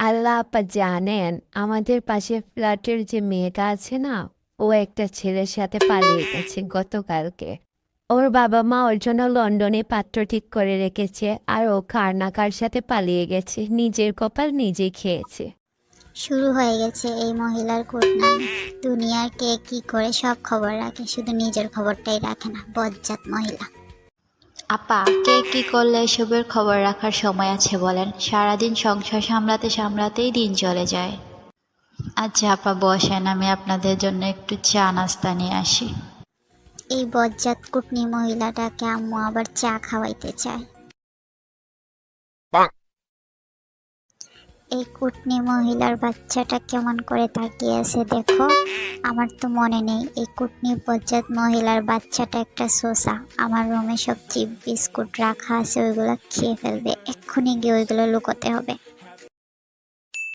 আল্লাহ আপা জানেন, আমাদের পাশে ফ্ল্যাটের যে মেয়েটা আছে না, ও একটা ছেলের সাথে পালিয়ে গেছে গতকালকে। ওর বাবা মা ওর জন্য লন্ডনে পাত্র ঠিক করে রেখেছে, আর ও কার না কার সাথে পালিয়ে গেছে, নিজের কপাল নিজেই খেয়েছে। শুরু হয়ে গেছে এই মহিলার কুটনামি। দুনিয়ার কে কি করে সব খবর রাখে, শুধু নিজের খবরটাই রাখে না, বজ্জাত মহিলা। আপা, কে কি করলে এসবের খবর রাখার সময় আছে বলেন? সারাদিন সংসার সামলাতে সামলাতেই দিন চলে যায়। আচ্ছা আপা বসেন, আমি আপনাদের জন্য একটু চা নাস্তা নিয়ে আসি। এই বজ্জাত কুটনি মহিলাটাকে আম্মু আবার চা খাওয়াইতে চায়। এই কুটনি মহিলার বাচ্চাটা কেমন করে তাকিয়ে আছে দেখো। আমার তো মনে নেই এই কুটনি বজ্জাত মহিলার বাচ্চাটা একটা শোষা। আমার রুমে সব চিপ বিস্কুট রাখা আছে, ওইগুলো খেয়ে ফেলবে। এক্ষুনি গিয়ে ওইগুলো লুকোতে হবে।